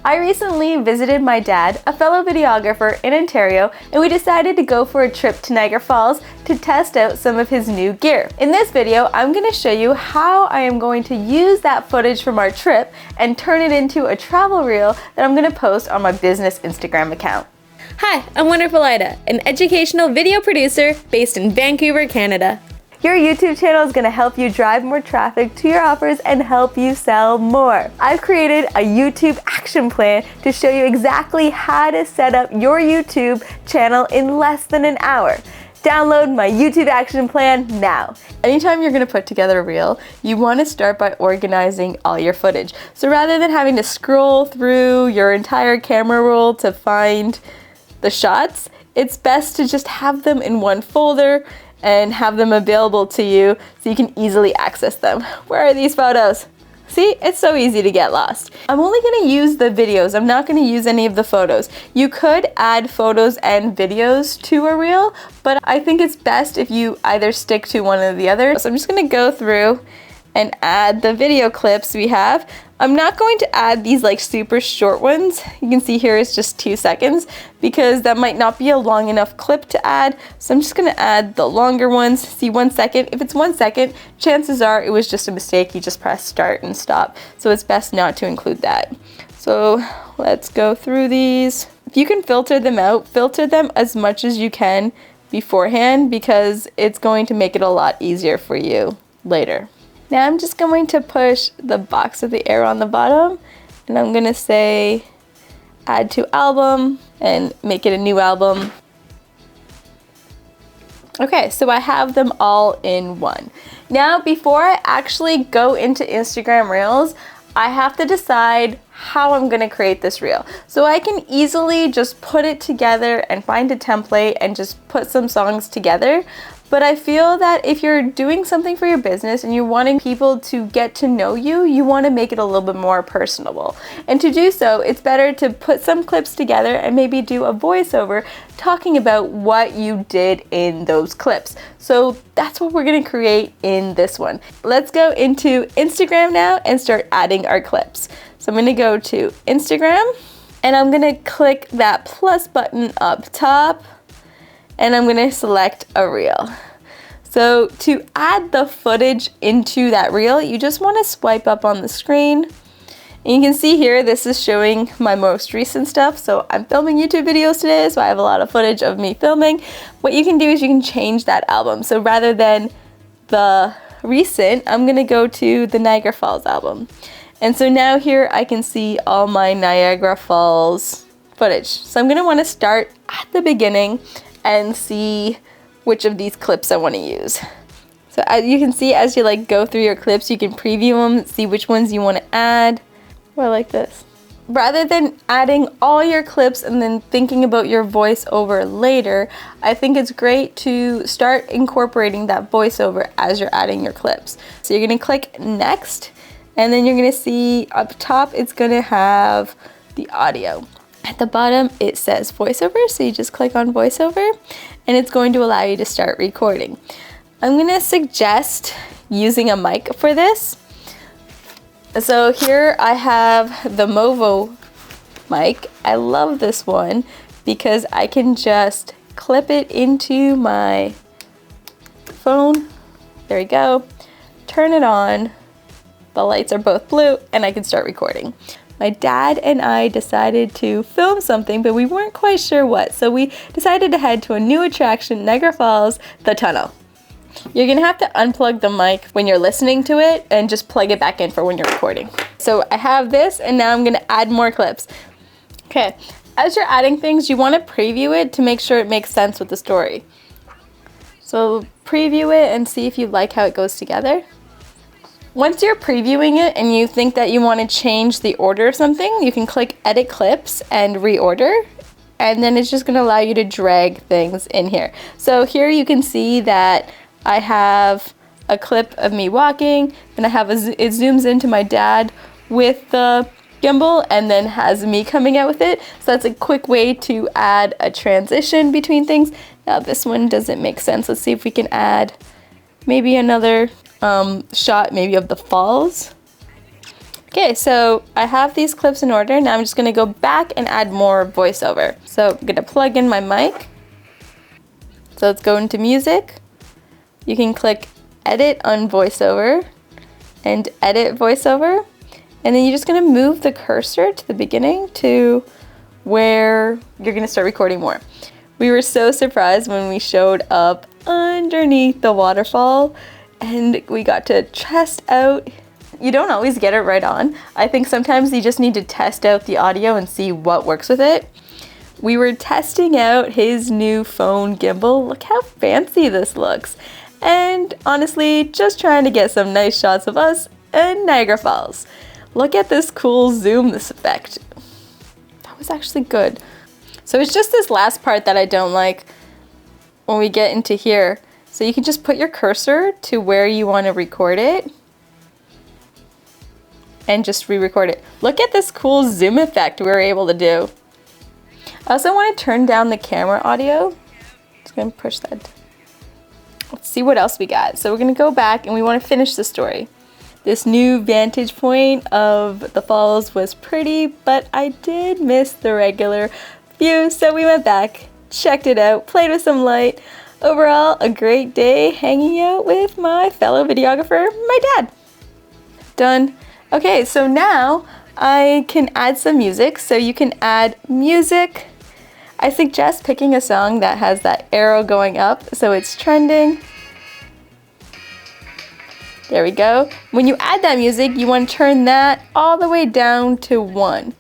I recently visited my dad, a fellow videographer in Ontario, and we decided to go for a trip to Niagara Falls to test out some of his new gear. In this video, I'm going to show you how I am going to use that footage from our trip and turn it into a travel reel that I'm going to post on my business Instagram account. Hi, I'm Wonderful Ida, an educational video producer based in Vancouver, Canada. Your YouTube channel is going to help you drive more traffic to your offers and help you sell more. I've created a YouTube action plan to show you exactly how to set up your YouTube channel in less than an hour. Download my YouTube action plan now. Anytime you're going to put together a reel, you want to start by organizing all your footage. So rather than having to scroll through your entire camera roll to find the shots, it's best to just have them in one folder and have them available to you so you can easily access them. Where are these photos? See, it's so easy to get lost. I'm only gonna use the videos. I'm not gonna use any of the photos. You could add photos and videos to a reel, but I think it's best if you either stick to one or the other. So I'm just gonna go through and add the video clips we have. I'm not going to add these like super short ones. You can see here it's just 2 seconds because that might not be a long enough clip to add. So I'm just gonna add the longer ones. See, 1 second. If it's 1 second, chances are it was just a mistake. You just press start and stop. So it's best not to include that. So let's go through these. If you can filter them out, filter them as much as you can beforehand because it's going to make it a lot easier for you later. Now I'm just going to push the box with the arrow on the bottom and I'm gonna say add to album and make it a new album. Okay, so I have them all in one. Now before I actually go into Instagram Reels, I have to decide how I'm gonna create this reel. So I can easily just put it together and find a template and just put some songs together. But I feel that if you're doing something for your business and you're wanting people to get to know you, you want to make it a little bit more personable. And to do so, it's better to put some clips together and maybe do a voiceover talking about what you did in those clips. So that's what we're going to create in this one. Let's go into Instagram now and start adding our clips. So I'm going to go to Instagram and I'm going to click that plus button up top. And I'm gonna select a reel. So to add the footage into that reel, you just wanna swipe up on the screen. And you can see here, this is showing my most recent stuff. So I'm filming YouTube videos today, so I have a lot of footage of me filming. What you can do is you can change that album. So rather than the recent, I'm gonna go to the Niagara Falls album. And so now here I can see all my Niagara Falls footage. So I'm gonna wanna start at the beginning and see which of these clips I want to use. So as you can see, as you like go through your clips, you can preview them, see which ones you want to add. Oh, I like this. Rather than adding all your clips and then thinking about your voiceover later, I think it's great to start incorporating that voiceover as you're adding your clips. So you're going to click next, and then you're going to see up top, it's going to have the audio. At the bottom, it says voiceover, so you just click on voiceover, and it's going to allow you to start recording. I'm gonna suggest using a mic for this. So here I have the Movo mic. I love this one because I can just clip it into my phone. There we go. Turn it on. The lights are both blue, and I can start recording. My dad and I decided to film something, but we weren't quite sure what. So we decided to head to a new attraction, Niagara Falls, the tunnel. You're gonna have to unplug the mic when you're listening to it and just plug it back in for when you're recording. So I have this, and now I'm gonna add more clips. Okay, as you're adding things, you wanna preview it to make sure it makes sense with the story. So preview it and see if you like how it goes together. Once you're previewing it and you think that you want to change the order of something, you can click Edit Clips and Reorder, and then it's just going to allow you to drag things in here. So here you can see that I have a clip of me walking, and I have it zooms into my dad with the gimbal and then has me coming out with it. So that's a quick way to add a transition between things. Now this one doesn't make sense. Let's see if we can add maybe another shot maybe of the falls. Okay, so I have these clips in order. Now I'm just gonna go back and add more voiceover. So I'm gonna plug in my mic. So let's go into music. You can click edit on voiceover and edit voiceover. And then you're just gonna move the cursor to the beginning to where you're gonna start recording more. We were so surprised when we showed up underneath the waterfall and we got to test out. You don't always get it right on. I think sometimes you just need to test out the audio and see what works with it. We were testing out his new phone gimbal. Look how fancy this looks. And honestly, just trying to get some nice shots of us in Niagara Falls. Look at this cool zoom, this effect. That was actually good. So it's just this last part that I don't like when we get into here. So you can just put your cursor to where you want to record it and just re-record it. Look at this cool zoom effect we were able to do. I also want to turn down the camera audio. Just gonna push that. Let's see what else we got. So we're gonna go back and we want to finish the story. This new vantage point of the falls was pretty, but I did miss the regular view, so we went back, checked it out, played with some light. Overall, a great day hanging out with my fellow videographer, my dad. Done. Okay, so now I can add some music. So you can add music. I suggest picking a song that has that arrow going up so it's trending. There we go. When you add that music, you want to turn that all the way down to 1.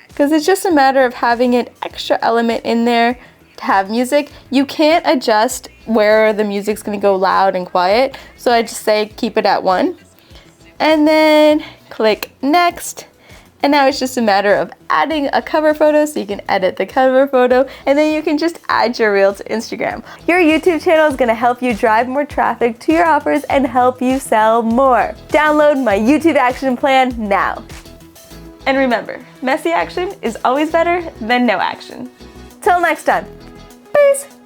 Because it's just a matter of having an extra element in there to have music. You can't adjust where the music's going to go loud and quiet. So I just say keep it at 1. And then click next. And now it's just a matter of adding a cover photo, so you can edit the cover photo, and then you can just add your reel to Instagram. Your YouTube channel is gonna help you drive more traffic to your offers and help you sell more. Download my YouTube action plan now. And remember, messy action is always better than no action. Till next time, peace.